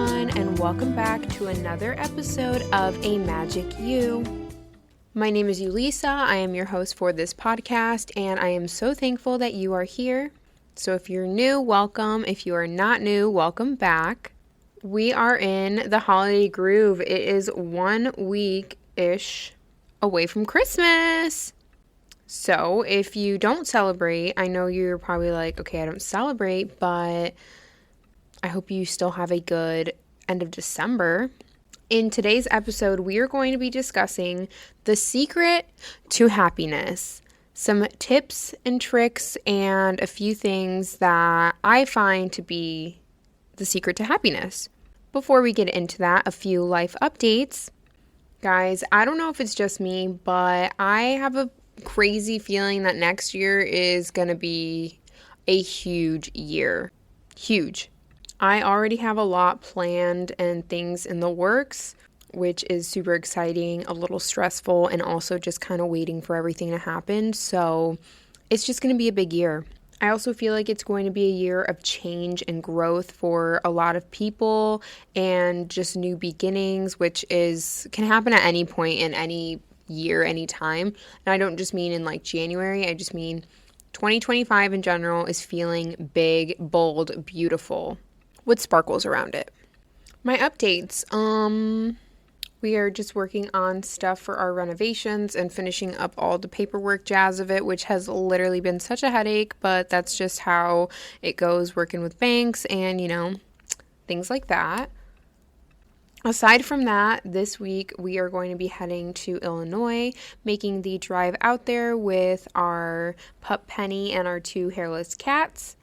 everyone, and welcome back to another episode of A Magic You. My name is Yulisa. I am your host for this podcast, and I am so thankful that you are here. So if you're new, welcome. If you are not new, welcome back. We are in the holiday groove. It is 1 week-ish away from Christmas. So if you don't celebrate, I know you're probably like, okay, I don't celebrate, but I hope you still have a good end of December. In today's episode, we are going to be discussing the secret to happiness, some tips and tricks, and a few things that I find to be the secret to happiness. Before we get into that, a few life updates. Guys, I don't know if it's just me, but I have a crazy feeling that next year is going to be a huge year. Huge. I already have a lot planned and things in the works, which is super exciting, a little stressful, and also just kind of waiting for everything to happen. So it's just going to be a big year. I also feel like it's going to be a year of change and growth for a lot of people and just new beginnings, which can happen at any point in any year, any time. And I don't just mean in like January, I just mean 2025 in general is feeling big, bold, beautiful, with sparkles around it. My updates, we are just working on stuff for our renovations and finishing up all the paperwork jazz of it, which has literally been such a headache, but that's just how it goes working with banks and, things like that. Aside from that, this week we are going to be heading to Illinois, making the drive out there with our pup Penny and our 2 hairless cats,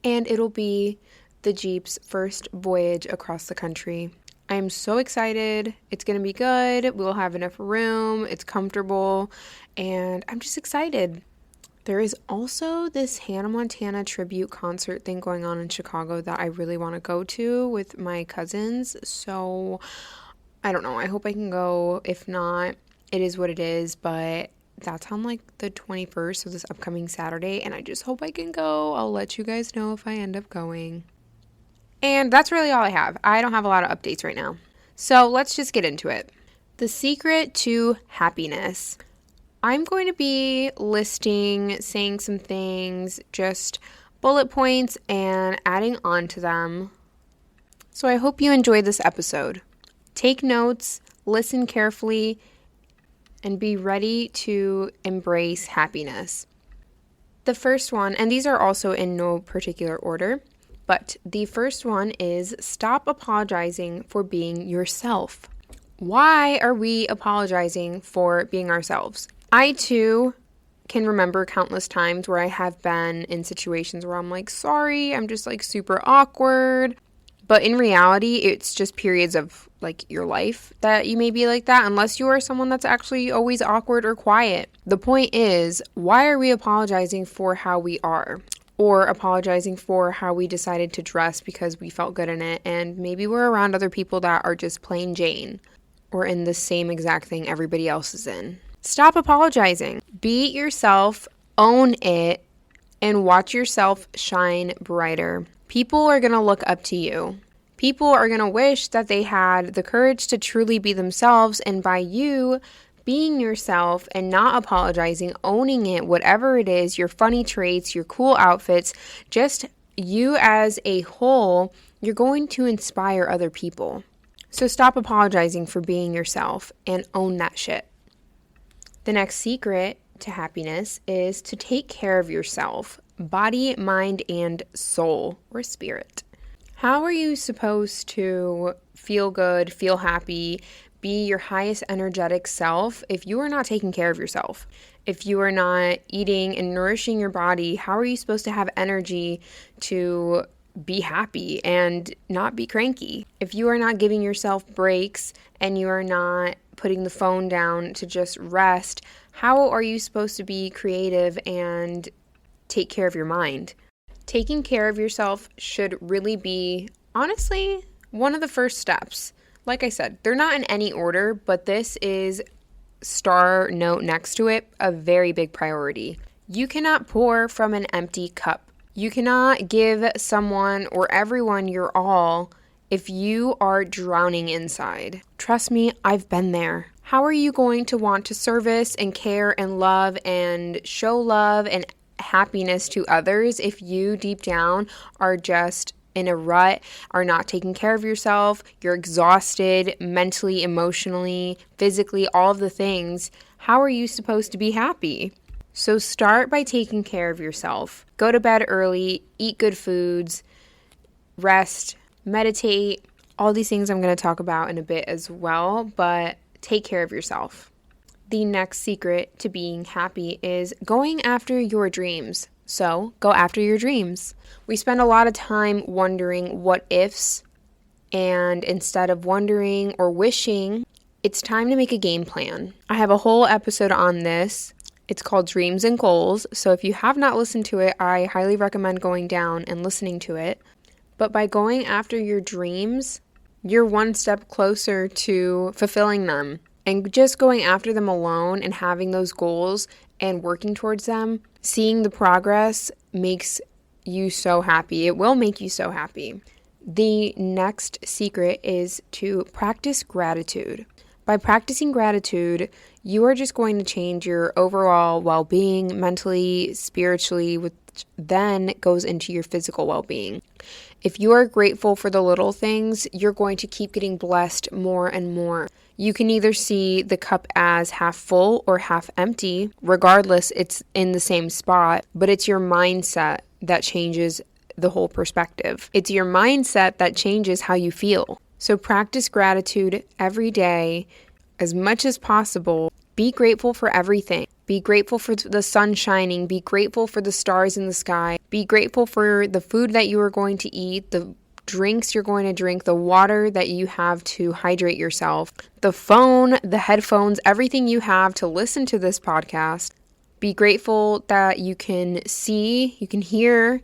and it'll be the Jeep's first voyage across the country. I am so excited. It's going to be good. We'll have enough room. It's comfortable. And I'm just excited. There is also this Hannah Montana tribute concert thing going on in Chicago that I really want to go to with my cousins. So I don't know. I hope I can go. If not, it is what it is. But that's on like the 21st, so this upcoming Saturday. And I just hope I can go. I'll let you guys know if I end up going. And that's really all I have. I don't have a lot of updates right now. So let's just get into it. The secret to happiness. I'm going to be saying some things, just bullet points and adding on to them. So I hope you enjoyed this episode. Take notes, listen carefully, and be ready to embrace happiness. The first one, and these are also in no particular order, but the first one is stop apologizing for being yourself. Why are we apologizing for being ourselves? I too can remember countless times where I have been in situations where I'm like, sorry, I'm just like super awkward. But in reality, it's just periods of like your life that you may be like that, unless you are someone that's actually always awkward or quiet. The point is, why are we apologizing for how we are? Or apologizing for how we decided to dress because we felt good in it, and maybe we're around other people that are just plain Jane or in the same exact thing everybody else is in. Stop apologizing. Be yourself, own it, and watch yourself shine brighter. People are going to look up to you. People are going to wish that they had the courage to truly be themselves, and by you being yourself and not apologizing, owning it, whatever it is, your funny traits, your cool outfits, just you as a whole, you're going to inspire other people. So stop apologizing for being yourself and own that shit. The next secret to happiness is to take care of yourself, body, mind, and soul, or spirit. How are you supposed to feel good, feel happy, be your highest energetic self if you are not taking care of yourself? If you are not eating and nourishing your body, how are you supposed to have energy to be happy and not be cranky? If you are not giving yourself breaks and you are not putting the phone down to just rest, how are you supposed to be creative and take care of your mind? Taking care of yourself should really be, honestly, one of the first steps. Like I said, they're not in any order, but this is star note next to it, a very big priority. You cannot pour from an empty cup. You cannot give someone or everyone your all if you are drowning inside. Trust me, I've been there. How are you going to want to service and care and love and show love and happiness to others if you deep down are just in a rut, are not taking care of yourself, you're exhausted mentally, emotionally, physically, all of the things? How are you supposed to be happy? So start by taking care of yourself. Go to bed early, eat good foods, rest, meditate, all these things I'm going to talk about in a bit as well, but take care of yourself. The next secret to being happy is going after your dreams. So go after your dreams. We spend a lot of time wondering what ifs, and instead of wondering or wishing, it's time to make a game plan. I have a whole episode on this. It's called Dreams and Goals. So if you have not listened to it, I highly recommend going down and listening to it. But by going after your dreams, you're one step closer to fulfilling them. And just going after them alone and having those goals and working towards them, seeing the progress makes you so happy. It will make you so happy. The next secret is to practice gratitude. By practicing gratitude, you are just going to change your overall well-being mentally, spiritually, which then goes into your physical well-being. If you are grateful for the little things, you're going to keep getting blessed more and more. You can either see the cup as half full or half empty. Regardless, it's in the same spot, but it's your mindset that changes the whole perspective. It's your mindset that changes how you feel. So practice gratitude every day as much as possible. Be grateful for everything. Be grateful for the sun shining. Be grateful for the stars in the sky. Be grateful for the food that you are going to eat, the drinks you're going to drink, the water that you have to hydrate yourself, the phone, the headphones, everything you have to listen to this podcast. Be grateful that you can see, you can hear,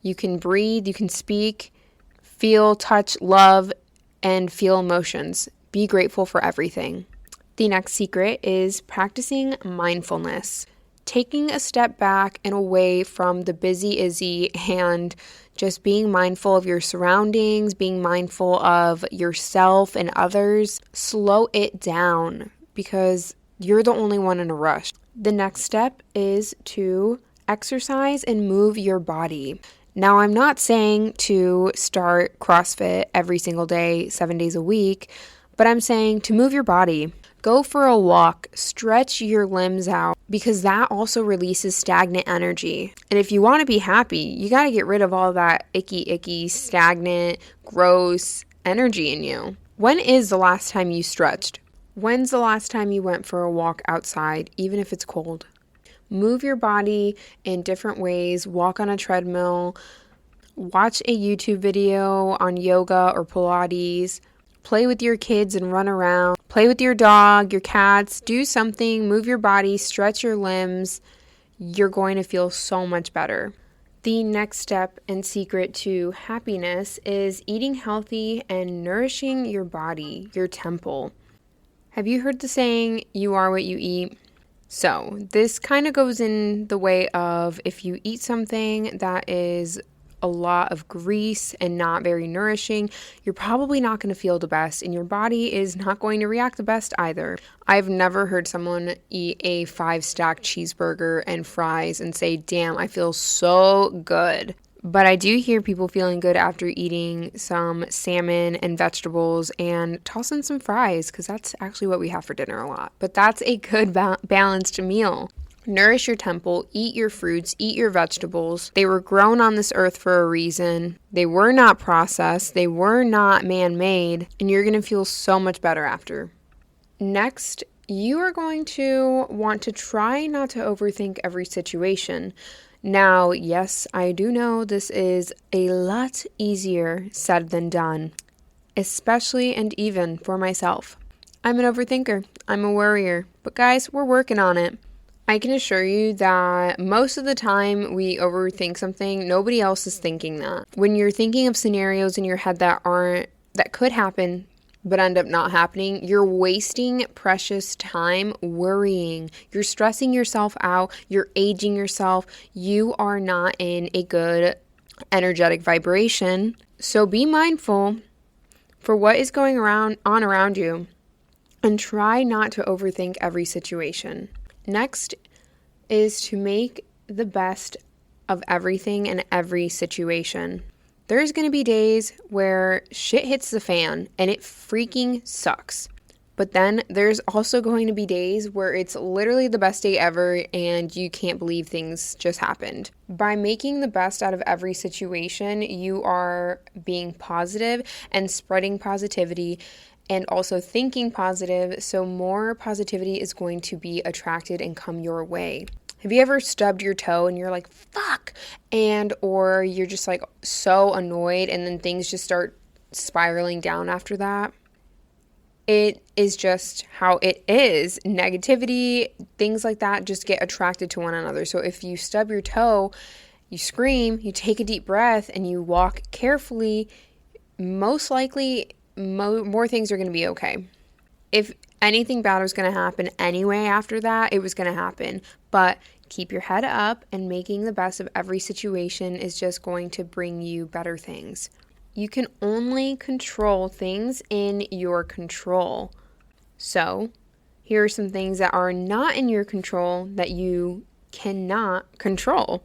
you can breathe, you can speak, feel, touch, love, and feel emotions. Be grateful for everything. The next secret is practicing mindfulness. Taking a step back and away from the busy Izzy and just being mindful of your surroundings, being mindful of yourself and others. Slow it down because you're the only one in a rush. The next step is to exercise and move your body. Now, I'm not saying to start CrossFit every single day, 7 days a week, but I'm saying to move your body. Go for a walk, stretch your limbs out, because that also releases stagnant energy. And if you want to be happy, you got to get rid of all that icky, stagnant, gross energy in you. When is the last time you stretched? When's the last time you went for a walk outside, even if it's cold? Move your body in different ways. Walk on a treadmill. Watch a YouTube video on yoga or Pilates. Play with your kids and run around. Play with your dog, your cats. Do something. Move your body. Stretch your limbs. You're going to feel so much better. The next step and secret to happiness is eating healthy and nourishing your body, your temple. Have you heard the saying, you are what you eat? So this kind of goes in the way of if you eat something that is a lot of grease and not very nourishing, you're probably not going to feel the best, and your body is not going to react the best either. I've never heard someone eat a 5-stack cheeseburger and fries and say, damn, I feel so good. But I do hear people feeling good after eating some salmon and vegetables and toss in some fries, because that's actually what we have for dinner a lot. But that's a good balanced meal. Nourish your temple, eat your fruits, eat your vegetables. They were grown on this earth for a reason. They were not processed. They were not man-made. And you're going to feel so much better after. Next, you are going to want to try not to overthink every situation. Now, yes, I do know this is a lot easier said than done, especially and even for myself. I'm an overthinker. I'm a worrier. But guys, we're working on it. I can assure you that most of the time we overthink something, nobody else is thinking that. When you're thinking of scenarios in your head that could happen but end up not happening, you're wasting precious time worrying. You're stressing yourself out. You're aging yourself. You are not in a good energetic vibration. So be mindful. for what is going on around you, and try not to overthink every situation. Next is to make the best of everything and every situation. There's going to be days where shit hits the fan and it freaking sucks. But then there's also going to be days where it's literally the best day ever and you can't believe things just happened. By making the best out of every situation, you are being positive and spreading positivity and also thinking positive, so more positivity is going to be attracted and come your way. Have you ever stubbed your toe and you're like, fuck, or you're just like so annoyed and then things just start spiraling down after that? It is just how it is. Negativity, things like that just get attracted to one another. So if you stub your toe, you scream, you take a deep breath, and you walk carefully, most likely more things are going to be okay. If anything bad was going to happen anyway after that, it was going to happen. But keep your head up, and making the best of every situation is just going to bring you better things. You can only control things in your control. So, here are some things that are not in your control that you cannot control.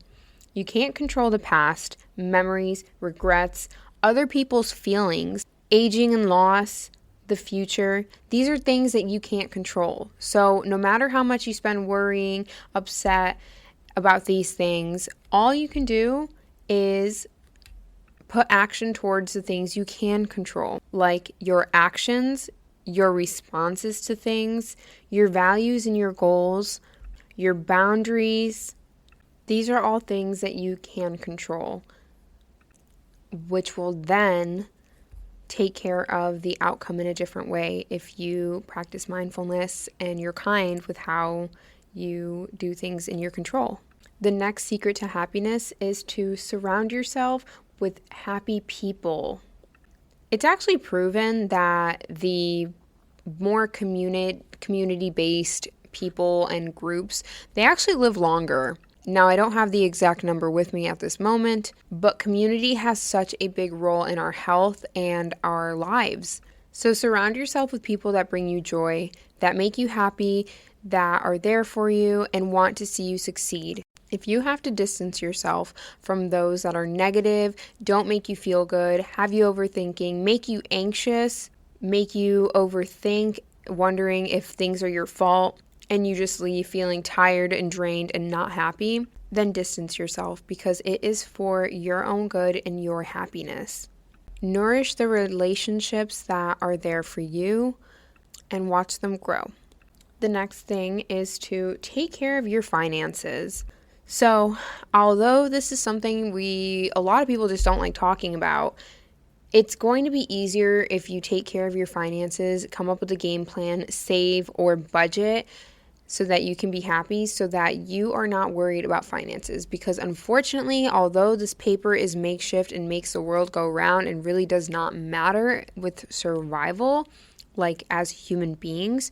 You can't control the past, memories, regrets, other people's feelings, aging and loss, the future. These are things that you can't control. So, no matter how much you spend worrying, upset about these things, all you can do is put action towards the things you can control, like your actions, your responses to things, your values and your goals, your boundaries. These are all things that you can control, which will then take care of the outcome in a different way if you practice mindfulness and you're kind with how you do things in your control. The next secret to happiness is to surround yourself with happy people. It's actually proven that the more community-based people and groups, they actually live longer. Now, I don't have the exact number with me at this moment, but community has such a big role in our health and our lives. So surround yourself with people that bring you joy, that make you happy, that are there for you and want to see you succeed. If you have to distance yourself from those that are negative, don't make you feel good, have you overthinking, make you anxious, make you overthink, wondering if things are your fault, and you just leave feeling tired and drained and not happy, then distance yourself because it is for your own good and your happiness. Nourish the relationships that are there for you and watch them grow. The next thing is to take care of your finances. So, although this is something a lot of people just don't like talking about, it's going to be easier if you take care of your finances, come up with a game plan, save or budget so that you can be happy, so that you are not worried about finances. Because unfortunately, although this paper is makeshift and makes the world go round and really does not matter with survival, like as human beings,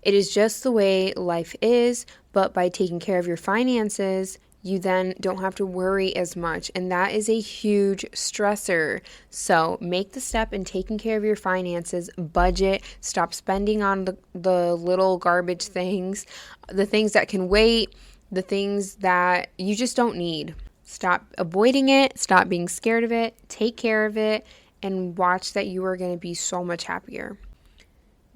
it is just the way life is. But by taking care of your finances, you then don't have to worry as much, and that is a huge stressor. So make the step in taking care of your finances, budget, stop spending on the little garbage things, the things that can wait, the things that you just don't need. Stop avoiding it, stop being scared of it, take care of it, and watch that you are going to be so much happier.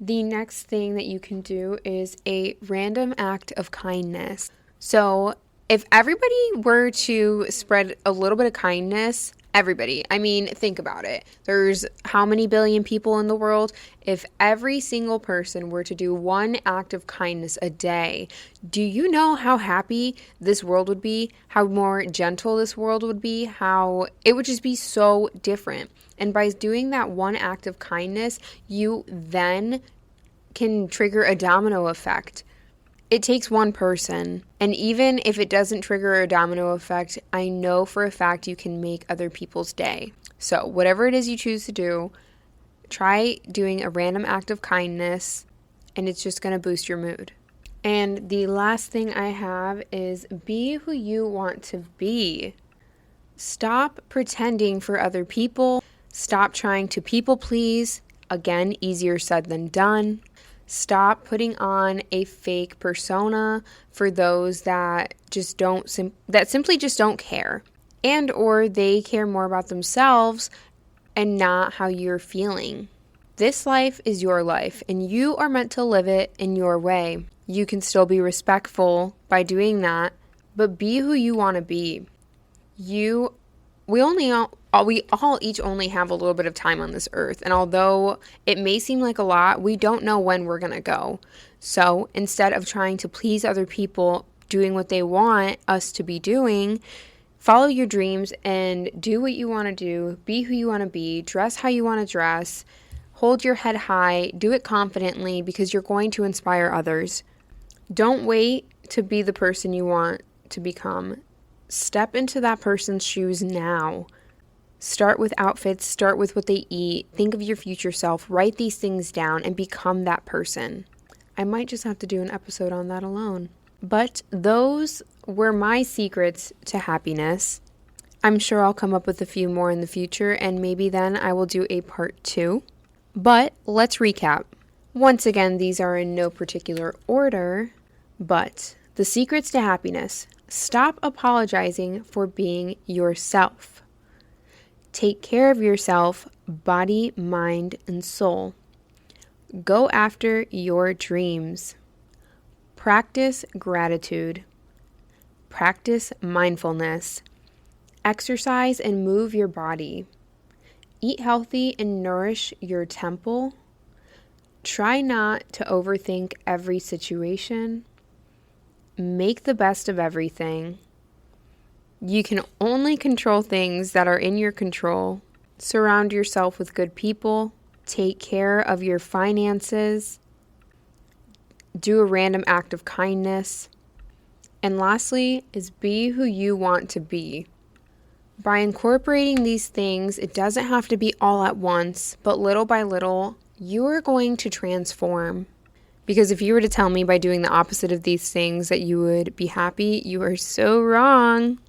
The next thing that you can do is a random act of kindness. So if everybody were to spread a little bit of kindness, everybody, I mean, think about it. There's how many billion people in the world? If every single person were to do one act of kindness a day, do you know how happy this world would be? How more gentle this world would be? How it would just be so different. And by doing that one act of kindness, you then can trigger a domino effect. It takes one person, and even if it doesn't trigger a domino effect, I know for a fact you can make other people's day. So whatever it is you choose to do, try doing a random act of kindness, and it's just going to boost your mood. And the last thing I have is be who you want to be. Stop pretending for other people. Stop trying to people please. Again, easier said than done. Stop putting on a fake persona for those that simply just don't care, and or they care more about themselves and not how you're feeling. This life is your life, and you are meant to live it in your way. You can still be respectful by doing that, but be who you want to be. We all each only have a little bit of time on this earth, and although it may seem like a lot, we don't know when we're going to go. So instead of trying to please other people, doing what they want us to be doing, follow your dreams and do what you want to do, be who you want to be, dress how you want to dress, hold your head high, do it confidently because you're going to inspire others. Don't wait to be the person you want to become. Step into that person's shoes now. Start with outfits, start with what they eat, think of your future self, write these things down, and become that person. I might just have to do an episode on that alone. But those were my secrets to happiness. I'm sure I'll come up with a few more in the future, and maybe then I will do a part 2. But let's recap. Once again, these are in no particular order, but the secrets to happiness. Stop apologizing for being yourself. Take care of yourself, body, mind, and soul. Go after your dreams. Practice gratitude. Practice mindfulness. Exercise and move your body. Eat healthy and nourish your temple. Try not to overthink every situation. Make the best of everything. You can only control things that are in your control. Surround yourself with good people. Take care of your finances. Do a random act of kindness. And lastly is be who you want to be. By incorporating these things, it doesn't have to be all at once, but little by little, you are going to transform. Because if you were to tell me by doing the opposite of these things that you would be happy, you are so wrong.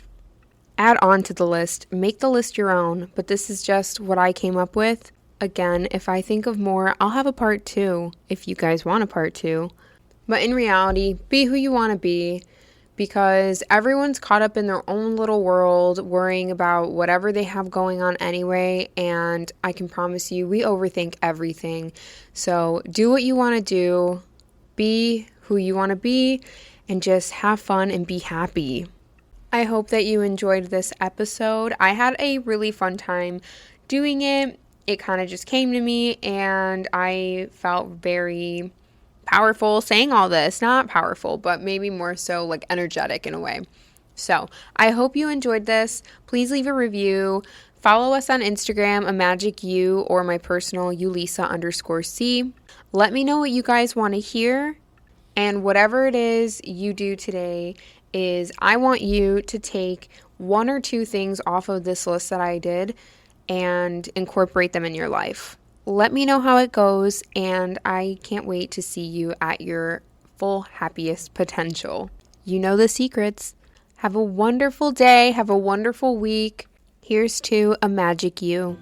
Add on to the list. Make the list your own, but this is just what I came up with. Again, if I think of more, I'll have a part 2 if you guys want a part 2. But in reality, be who you want to be, because everyone's caught up in their own little world worrying about whatever they have going on anyway, and I can promise you we overthink everything. So do what you want to do, be who you want to be, and just have fun and be happy. I hope that you enjoyed this episode. I had a really fun time doing it. It kind of just came to me, and I felt very powerful saying all this. Not powerful, but maybe more so like energetic in a way. So I hope you enjoyed this. Please leave a review. Follow us on Instagram, AMagicU, or my personal Ulisa_C. Let me know what you guys want to hear. And whatever it is you do today is I want you to take 1 or 2 things off of this list that I did and incorporate them in your life. Let me know how it goes, and I can't wait to see you at your full happiest potential. You know the secrets. Have a wonderful day. Have a wonderful week. Here's to a magic you.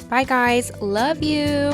Bye, guys. Love you.